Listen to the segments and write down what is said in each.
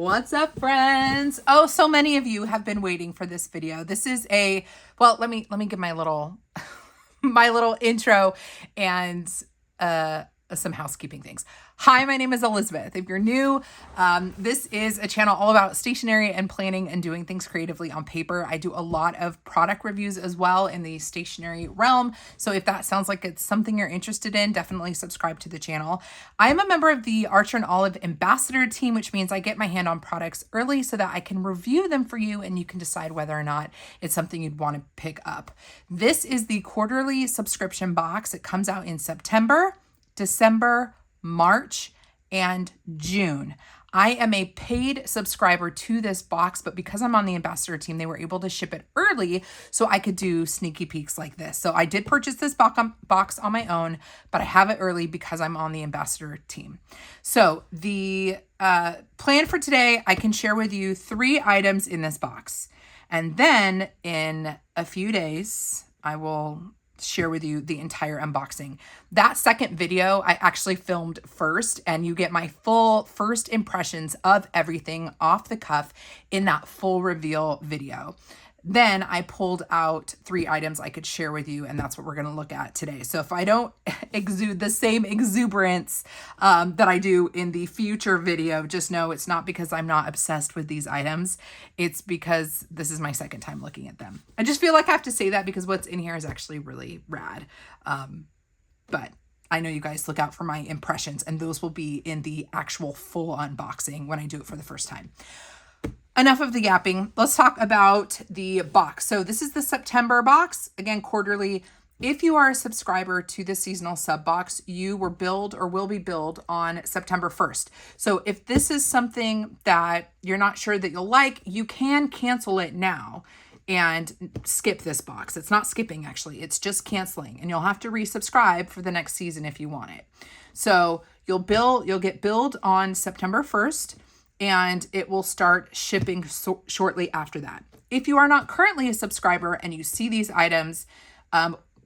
What's up, friends? Oh, so many of you have been waiting for this video. This is well, let me give my little my little intro and some housekeeping things. Hi, my name is Elizabeth. If you're new, this is a channel all about stationery and planning and doing things creatively on paper. I do a lot of product reviews as well in the stationery realm. So if that sounds like it's something you're interested in, definitely subscribe to the channel. I am a member of the Archer and Olive Ambassador team, which means I get my hand on products early so that I can review them for you and you can decide whether or not it's something you'd want to pick up. This is the quarterly subscription box. It comes out in September, December, March, and June. I am a paid subscriber to this box, but because I'm on the ambassador team, they were able to ship it early so I could do sneaky peeks like this. So I did purchase this box on my own, but I have it early because I'm on the ambassador team. So the plan for today, I can share with you 3 items in this box. And then in a few days, I will share with you the entire unboxing. That second video I actually filmed first, and you get my full first impressions of everything off the cuff in that full reveal video. Then I pulled out 3 items I could share with you, and that's what we're going to look at today. So if I don't exude the same exuberance that I do in the future video, just know it's not because I'm not obsessed with these items. It's because this is my second time looking at them. I just feel like I have to say that because what's in here is actually really rad. But I know you guys look out for my impressions, and those will be in the actual full unboxing when I do it for the first time. Enough of the yapping. Let's talk about the box. So this is the September box, again, quarterly. If you are a subscriber to the seasonal sub box, you were billed or will be billed on September 1st. So if this is something that you're not sure that you'll like, you can cancel it now and skip this box. It's not skipping, actually. It's just canceling, and you'll have to resubscribe for the next season if you want it. So you'll get billed on September 1st. And it will start shipping shortly after that. If you are not currently a subscriber and you see these items,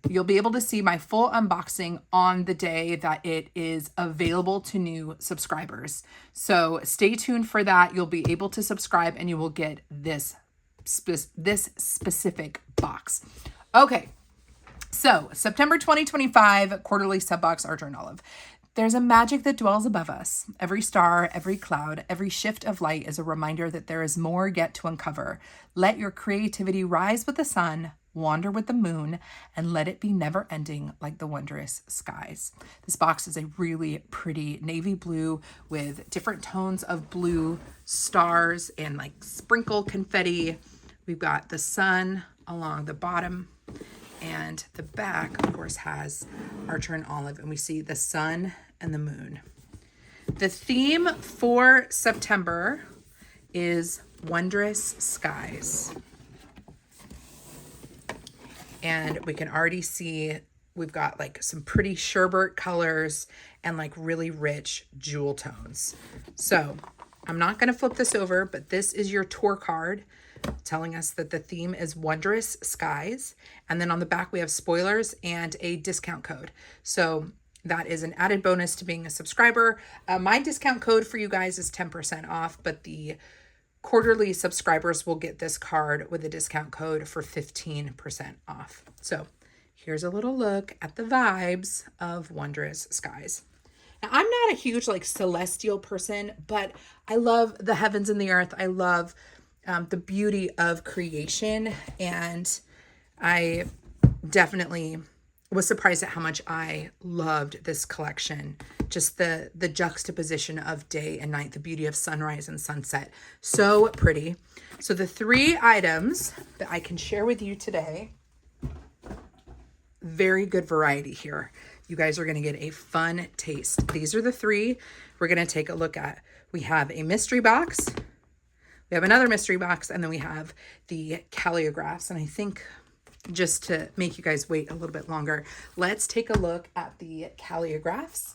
you'll be able to see my full unboxing on the day that it is available to new subscribers. So stay tuned for that. You'll be able to subscribe and you will get this specific box. Okay, so September 2025 quarterly sub box, Archer and Olive. There's a magic that dwells above us. Every star, every cloud, every shift of light is a reminder that there is more yet to uncover. Let your creativity rise with the sun, wander with the moon, and let it be never ending like the wondrous skies. This box is a really pretty navy blue with different tones of blue, stars, and like sprinkle confetti. We've got the sun along the bottom. And the back, of course, has Archer and Olive, and we see the sun and the moon. The theme for September is Wondrous Skies. And we can already see we've got like some pretty sherbet colors and like really rich jewel tones. So I'm not going to flip this over, but this is your tour card telling us that the theme is Wondrous Skies. And then on the back, we have spoilers and a discount code. So that is an added bonus to being a subscriber. My discount code for you guys is 10% off, but the quarterly subscribers will get this card with a discount code for 15% off. So here's a little look at the vibes of Wondrous Skies. Now, I'm not a huge like celestial person, but I love the heavens and the earth. I love the beauty of creation, and I definitely was surprised at how much I loved this collection. Just the juxtaposition of day and night, the beauty of sunrise and sunset. So pretty. So the 3 items that I can share with you today, very good variety here. You guys are going to get a fun taste. These are the 3 we're going to take a look at. We have a mystery box. We have another mystery box, and then we have the Calligraphs. And I think just to make you guys wait a little bit longer, let's take a look at the Calligraphs.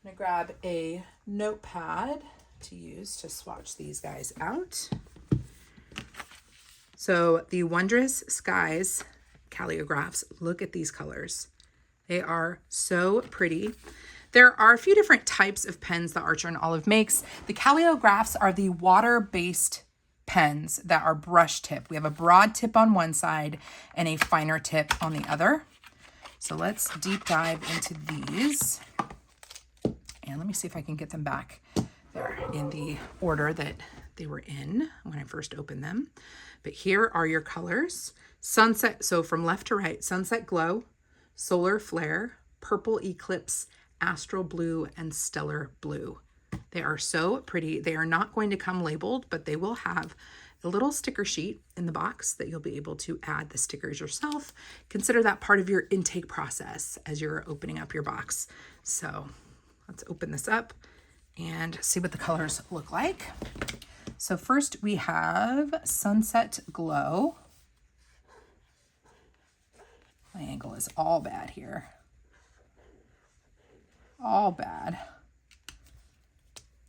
I'm going to grab a notepad to use to swatch these guys out. So the Wondrous Skies Calligraphs, look at these colors. They are so pretty. There are a few different types of pens that Archer and Olive makes. The Calligraphs are the water-based pens that are brush tip. We have a broad tip on one side and a finer tip on the other. So let's deep dive into these. And let me see if I can get them back there in the order that they were in when I first opened them. But here are your colors. Sunset, so from left to right, Sunset Glow, Solar Flare, Purple Eclipse, Astral Blue, and Stellar Blue. They are so pretty. They are not going to come labeled, but they will have a little sticker sheet in the box that you'll be able to add the stickers yourself. Consider that part of your intake process as you're opening up your box. So let's open this up and see what the colors look like. So first we have Sunset Glow. My angle is all bad here. All bad.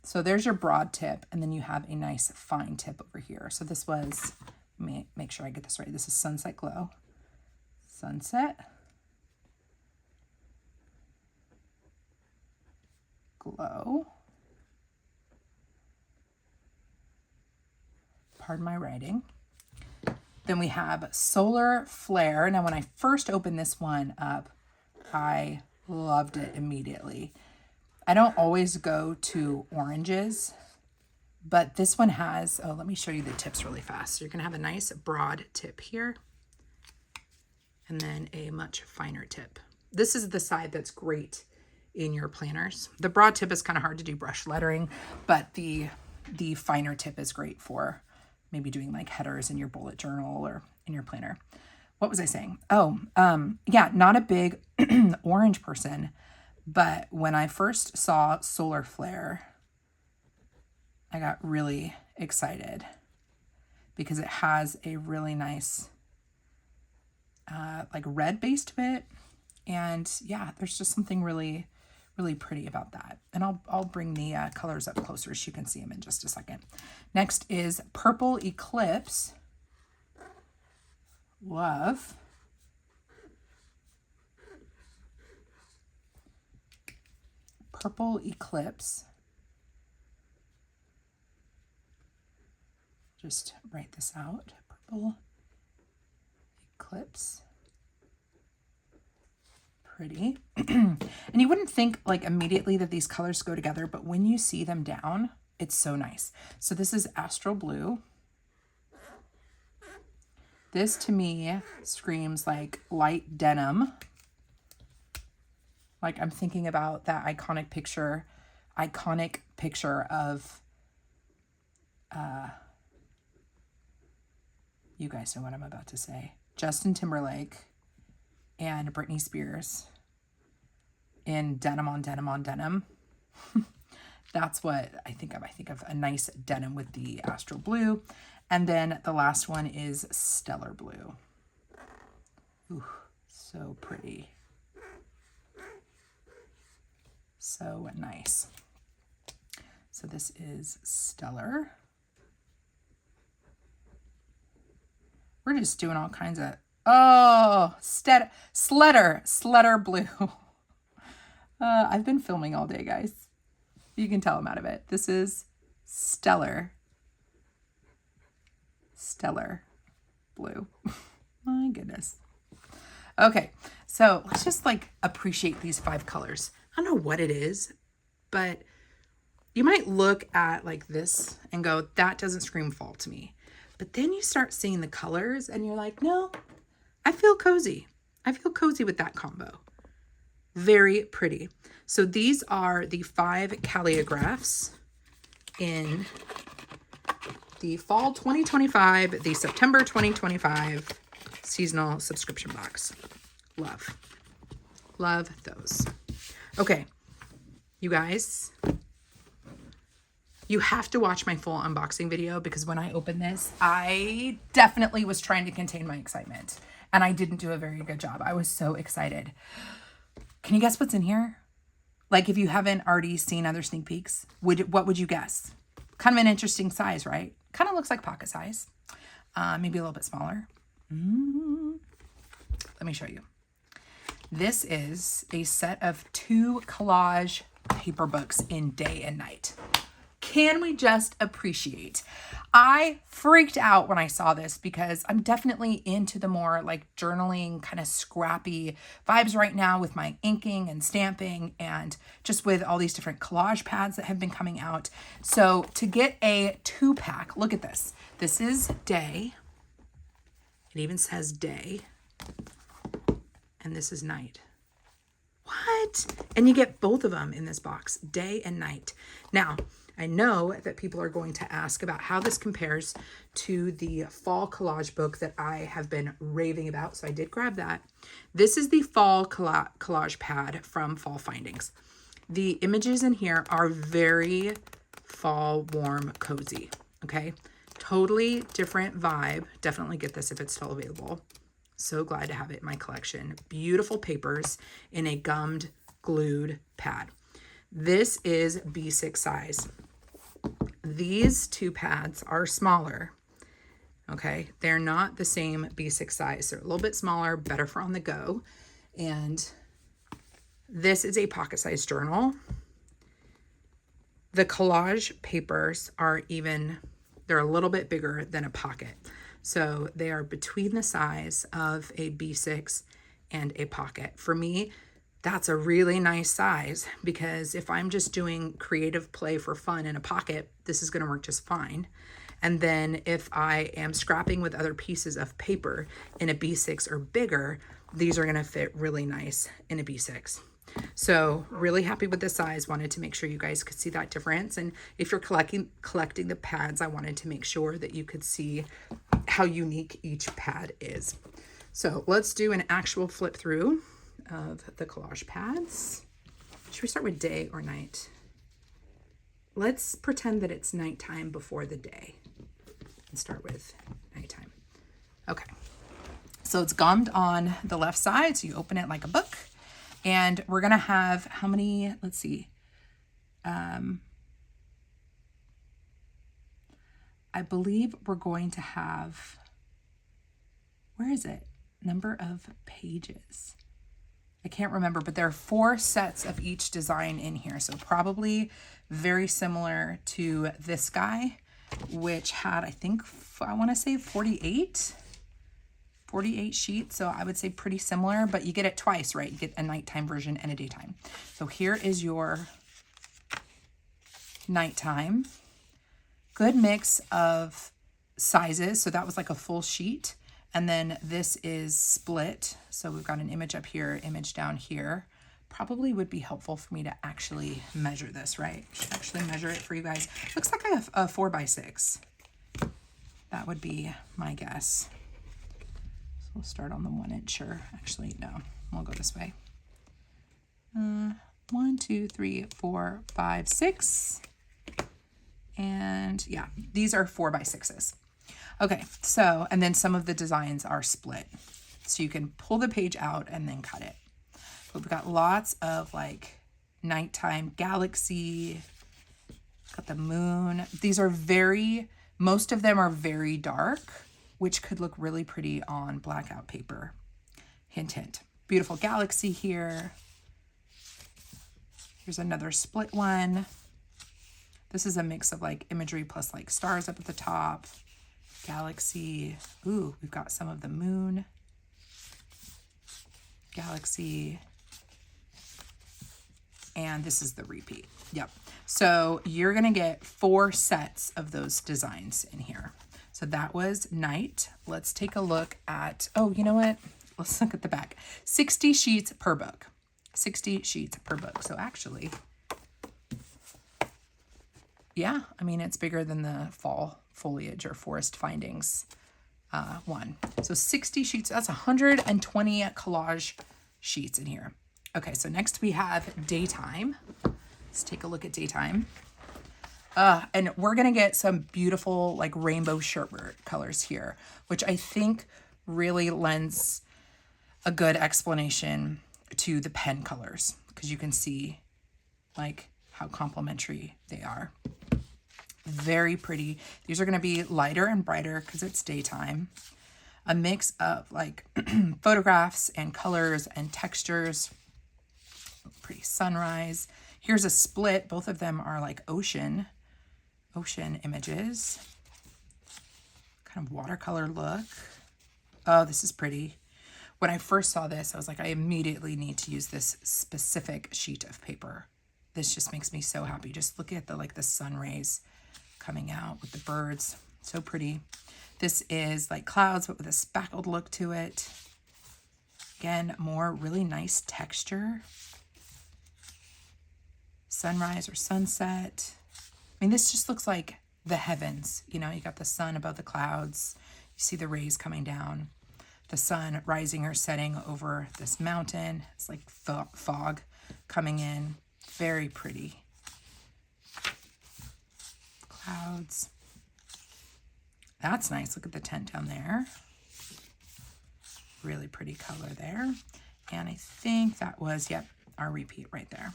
So there's your broad tip, and then you have a nice fine tip over here. So this was, let me make sure I get this right. This is Sunset Glow. Sunset Glow. Pardon my writing. Then we have Solar Flare. Now, when I first opened this one up, I loved it immediately. I don't always go to oranges, but this one has, oh, let me show you the tips really fast. So you're gonna have a nice broad tip here, and then a much finer tip. This is the side that's great in your planners. The broad tip is kind of hard to do brush lettering, but the finer tip is great for maybe doing like headers in your bullet journal or in your planner. What was I saying? Oh, yeah, not a big orange person, but when I first saw Solar Flare, I got really excited because it has a really nice like red base to it. And yeah, there's just something really, really pretty about that. And I'll bring the colors up closer so you can see them in just a second. Next is Purple Eclipse. Love. Purple Eclipse. Just write this out. Purple Eclipse. Pretty. And you wouldn't think like immediately that these colors go together, but when you see them down, it's so nice. So this is Astral Blue. This to me screams like light denim. Like I'm thinking about that iconic picture of, you guys know what I'm about to say. Justin Timberlake and Britney Spears in denim on denim on denim. That's what I think of. I think of a nice denim with the Astral Blue. And then the last one is Stellar Blue. Ooh, so pretty. So nice. So this is Stellar. We're just doing all kinds of, oh, Sletter Blue. I've been filming all day, guys. You can tell I'm out of it. This is Stellar Blue. My goodness. Okay, so let's just like appreciate these 5 colors. I don't know what it is, but you might look at like this and go, that doesn't scream fall to me. But then you start seeing the colors and you're like, no, I feel cozy. I feel cozy with that combo. Very pretty. So these are the 5 Calligraphs in the fall 2025, the September 2025 seasonal subscription box. Love. Love those. Okay, you guys, you have to watch my full unboxing video because when I opened this, I definitely was trying to contain my excitement and I didn't do a very good job. I was so excited. Can you guess what's in here? Like if you haven't already seen other sneak peeks, what would you guess? Kind of an interesting size, right? Kind of looks like pocket size. Maybe a little bit smaller. Let me show you. This is a set of 2 collage paper books in Day and Night. Can we just appreciate? I freaked out when I saw this because I'm definitely into the more like journaling kind of scrappy vibes right now with my inking and stamping and just with all these different collage pads that have been coming out. So to get a 2-pack, look at this. This is Day. It even says Day. And this is Night. What? And you get both of them in this box, Day and Night. Now, I know that people are going to ask about how this compares to the fall collage book that I have been raving about. So I did grab that. This is the fall collage pad from Fall Findings. The images in here are very fall, warm, cozy. Okay. Totally different vibe. Definitely get this if it's still available. So glad to have it in my collection. Beautiful papers in a gummed, glued pad. This is B6 size. These 2 pads are smaller. Okay, they're not the same B6 size. They're a little bit smaller, better for on the go. And this is a pocket-sized journal. The collage papers are they're a little bit bigger than a pocket. So they are between the size of a B6 and a pocket. For me, that's a really nice size because if I'm just doing creative play for fun in a pocket, this is going to work just fine. And then if I am scrapping with other pieces of paper in a B6 or bigger, these are going to fit really nice in a B6. So really happy with this size. Wanted to make sure you guys could see that difference. And if you're collecting the pads, I wanted to make sure that you could see how unique each pad is. So let's do an actual flip through of the collage pads. Should we start with Day or Night? Let's pretend that it's nighttime before the day and start with nighttime. Okay. So it's gummed on the left side. So you open it like a book. And we're going to have how many? Let's see. I believe we're going to have, where is it? Number of pages. I can't remember, but there are 4 sets of each design in here. So probably very similar to this guy, which had, I think, I want to say 48 sheets. So I would say pretty similar, but you get it twice, right? You get a nighttime version and a daytime. So here is your nighttime. Good mix of sizes. So that was like a full sheet. And then this is split. So we've got an image up here, image down here. Probably would be helpful for me to actually measure this, right? Should actually measure it for you guys. Looks like I have a 4x6. That would be my guess. So we'll start on the 1 inch, or actually, no, we'll go this way. 1, 2, 3, 4, 5, 6. And yeah, these are 4x6s. Okay, so, and then some of the designs are split. So you can pull the page out and then cut it. But we've got lots of like nighttime galaxy, got the moon. These are most of them are very dark, which could look really pretty on blackout paper. Hint, hint. Beautiful galaxy here. Here's another split one. This is a mix of like imagery plus like stars up at the top. Galaxy. Ooh, we've got some of the moon. Galaxy. And this is the repeat. Yep. So you're going to get 4 sets of those designs in here. So that was Night. Let's take a look at, oh, you know what? Let's look at the back. 60 sheets per book. 60 sheets per book. So actually, yeah, I mean, it's bigger than the fall foliage or forest findings one. So 60 sheets, that's 120 collage sheets in here. Okay, so next we have Daytime. Let's take a look at Daytime. And we're going to get some beautiful like rainbow sherbet colors here, which I think really lends a good explanation to the pen colors, because you can see like how complementary they are. Very pretty. These are going to be lighter and brighter because it's daytime. a mix of like photographs and colors and textures. Pretty sunrise. Here's a split. Both of them are like ocean images. Kind of watercolor look. Oh, this is pretty. When I first saw this, I was like, I immediately need to use this specific sheet of paper. This just makes me so happy. Just look at the sun rays coming out with the birds. So pretty. This is like clouds, but with a spackled look to it. Again, more really nice texture. Sunrise or sunset. I mean, this just looks like the heavens. You know, you got the sun above the clouds. You see the rays coming down. The sun rising or setting over this mountain. It's like fog coming in. Very pretty. Clouds. That's nice. Look at the tent down there. Really pretty color there. And I think that was, yep, our repeat right there.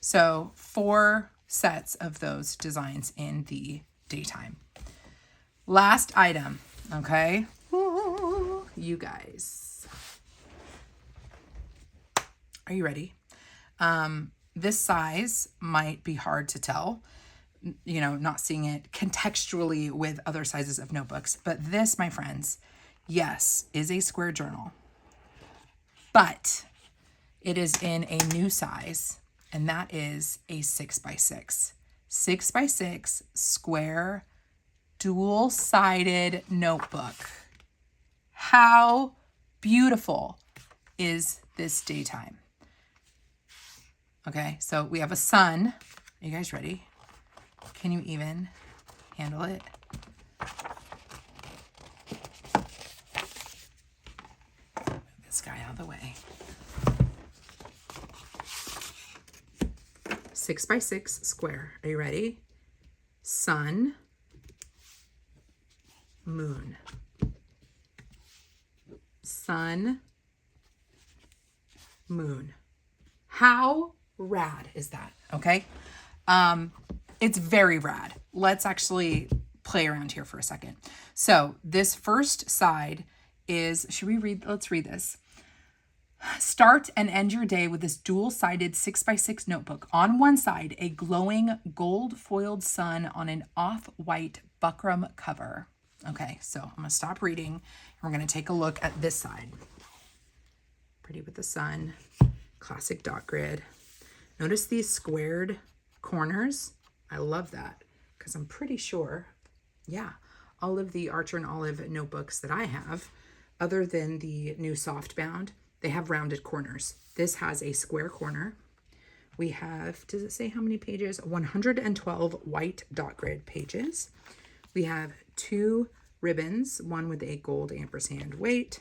So 4 sets of those designs in the daytime. Last item, okay? Ooh, you guys. Are you ready? This size might be hard to tell, you know, not seeing it contextually with other sizes of notebooks. But this, my friends, yes, is a square journal. But it is in a new size, and that is a 6x6. 6x6 square dual-sided notebook. How beautiful is this daytime? Okay, so we have a sun. Are you guys ready? Can you even handle it? Move this guy out of the way. 6x6 square. Are you ready? Sun, moon. Sun, moon. How rad is that? Okay. It's very rad. Let's actually play around here for a second. So this first side is, let's read this. Start and end your day with this dual-sided 6x6 notebook. On one side, a glowing gold-foiled sun on an off-white buckram cover. Okay, so I'm going to stop reading, and we're going to take a look at this side. Pretty with the sun. Classic dot grid. Notice these squared corners. I love that because I'm pretty sure, yeah, all of the Archer and Olive notebooks that I have, other than the new softbound, they have rounded corners. This has a square corner. We have, does it say how many pages? 112 white dot grid pages. We have 2 ribbons, one with a gold ampersand weight.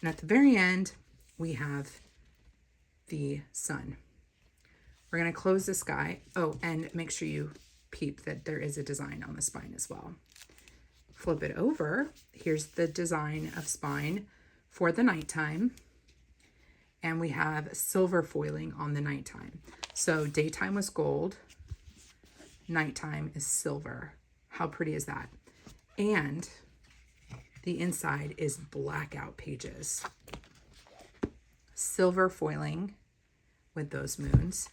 And at the very end, we have the sun. We're going to close this guy. Oh, and make sure you peep that there is a design on the spine as well. Flip it over. Here's the design of spine for the nighttime. And we have silver foiling on the nighttime. So daytime was gold. Nighttime is silver. How pretty is that? And the inside is blackout pages. Silver foiling with those moons.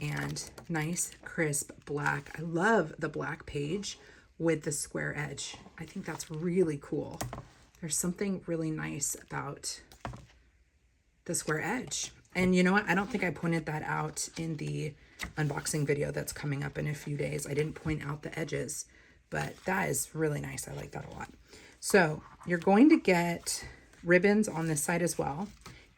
And nice, crisp black. I love the black page with the square edge. I think that's really cool. There's something really nice about the square edge. And you know what? I don't think I pointed that out in the unboxing video that's coming up in a few days. I didn't point out the edges, but that is really nice. I like that a lot. So you're going to get ribbons on this side as well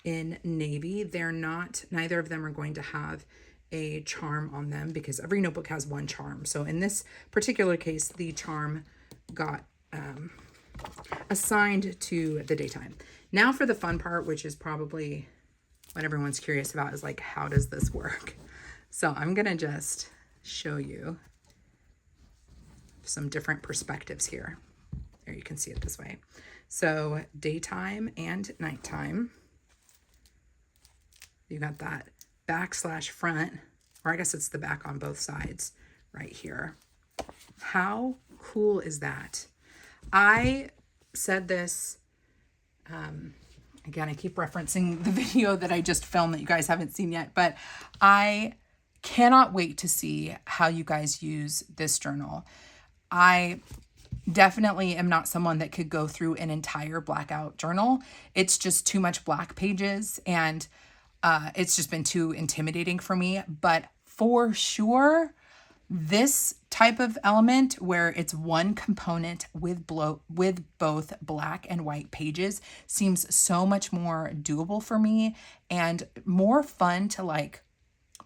in navy. Neither of them are going to have a charm on them because every notebook has one charm. So in this particular case, the charm got assigned to the daytime. Now for the fun part, which is probably what everyone's curious about, is like, how does this work? So I'm going to just show you some different perspectives here. There, you can see it this way. So daytime and nighttime. You got that back/front, or I guess it's the back on both sides right here. How cool is that? I said this, again, I keep referencing the video that I just filmed that you guys haven't seen yet, but I cannot wait to see how you guys use this journal. I definitely am not someone that could go through an entire blackout journal. It's just too much black pages, and it's just been too intimidating for me. But for sure, this type of element where it's one component with both black and white pages seems so much more doable for me and more fun to like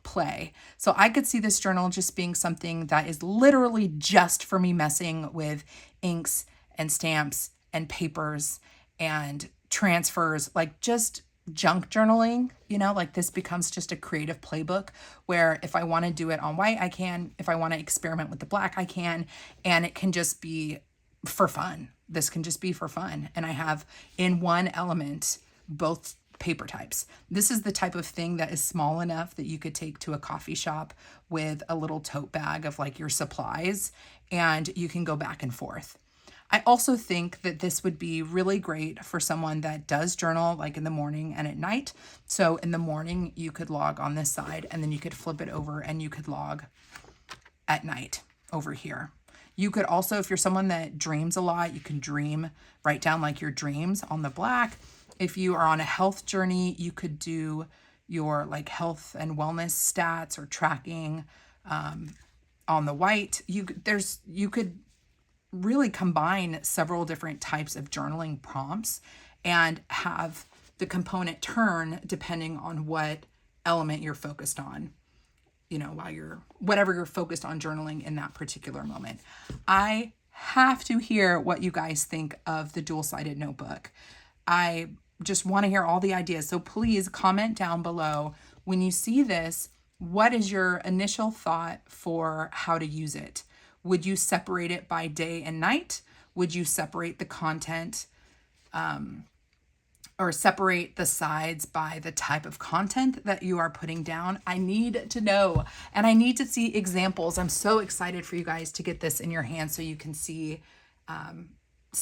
play. So I could see this journal just being something that is literally just for me messing with inks and stamps and papers and transfers, like just junk journaling, you know, like this becomes just a creative playbook where if I want to do it on white, I can. If I want to experiment with the black, I can. And it can just be for fun. This can just be for fun. And I have in one element both paper types. This is the type of thing that is small enough that you could take to a coffee shop with a little tote bag of like your supplies, and you can go back and forth. I also think that this would be really great for someone that does journal like in the morning and at night. So in the morning, you could log on this side and then you could flip it over and you could log at night over here. You could also, if you're someone that dreams a lot, you can write down like your dreams on the black. If you are on a health journey, you could do your like health and wellness stats or tracking on the white. You could really combine several different types of journaling prompts and have the component turn depending on what element you're focused on, you know, whatever you're focused on journaling in that particular moment. I have to hear what you guys think of the dual-sided notebook. I just want to hear all the ideas. So please comment down below when you see this, what is your initial thought for how to use it? Would you separate it by day and night? Would you separate the content or separate the sides by the type of content that you are putting down? I need to know, and I need to see examples. I'm so excited for you guys to get this in your hands so you can see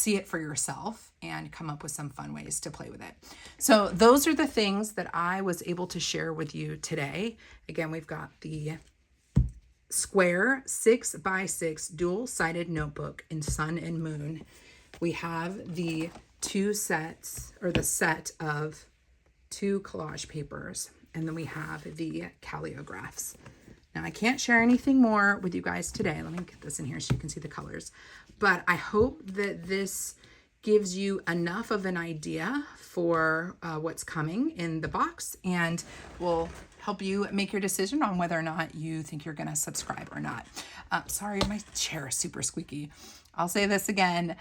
it for yourself and come up with some fun ways to play with it. So those are the things that I was able to share with you today. Again, we've got the square 6x6 dual-sided notebook in sun and moon. We have the the set of 2 collage papers, and then we have the calligraphs. Now I can't share anything more with you guys today. Let me get this in here so you can see the colors, but I hope that this gives you enough of an idea for what's coming in the box and will help you make your decision on whether or not you think you're going to subscribe or not. Sorry, my chair is super squeaky. I'll say this again.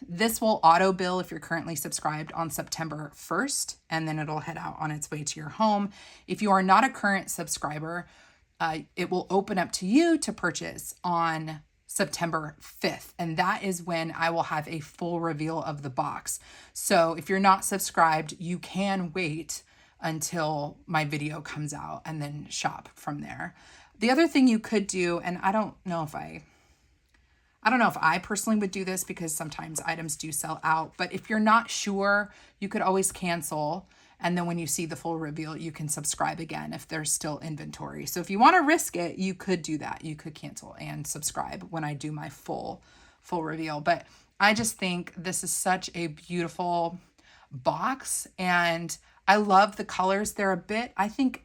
This will auto bill if you're currently subscribed on September 1st, and then it'll head out on its way to your home. If you are not a current subscriber, it will open up to you to purchase on September 5th. And that is when I will have a full reveal of the box. So if you're not subscribed, you can wait until my video comes out and then shop from there. The other thing you could do, and I don't know if I personally would do this because sometimes items do sell out, but if you're not sure, you could always cancel. And then when you see the full reveal, you can subscribe again if there's still inventory. So if you want to risk it, you could do that. You could cancel and subscribe when I do my full reveal. But I just think this is such a beautiful box, and I love the colors. They're a bit, I think,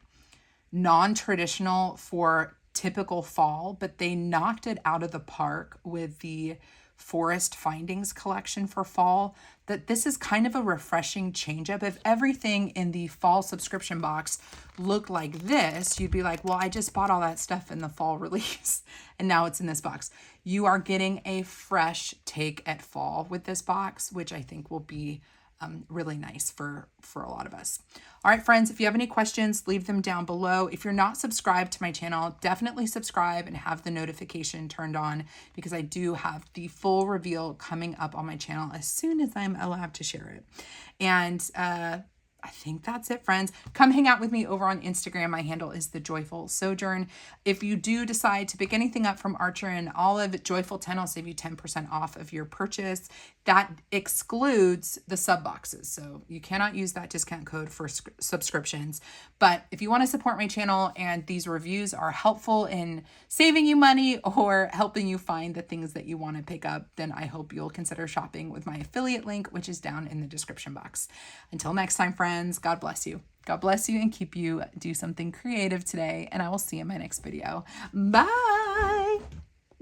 non-traditional for typical fall, but they knocked it out of the park with the Forest Findings collection for fall. That this is kind of a refreshing change up. If everything in the fall subscription box looked like this, you'd be like, well, I just bought all that stuff in the fall release and now it's in this box. You are getting a fresh take at fall with this box, which I think will be really nice for a lot of us. All right, friends, if you have any questions, leave them down below. If you're not subscribed to my channel, definitely subscribe and have the notification turned on, because I do have the full reveal coming up on my channel as soon as I'm allowed to share it. And I think that's it, friends. Come hang out with me over on Instagram. My handle is The Joyful Sojourn. If you do decide to pick anything up from Archer and Olive, Joyful 10 will save you 10% off of your purchase. That excludes the sub boxes. So you cannot use that discount code for subscriptions. But if you want to support my channel and these reviews are helpful in saving you money or helping you find the things that you want to pick up, then I hope you'll consider shopping with my affiliate link, which is down in the description box. Until next time, friends, God bless you. God bless you and keep you. Do something creative today, and I will see you in my next video. Bye.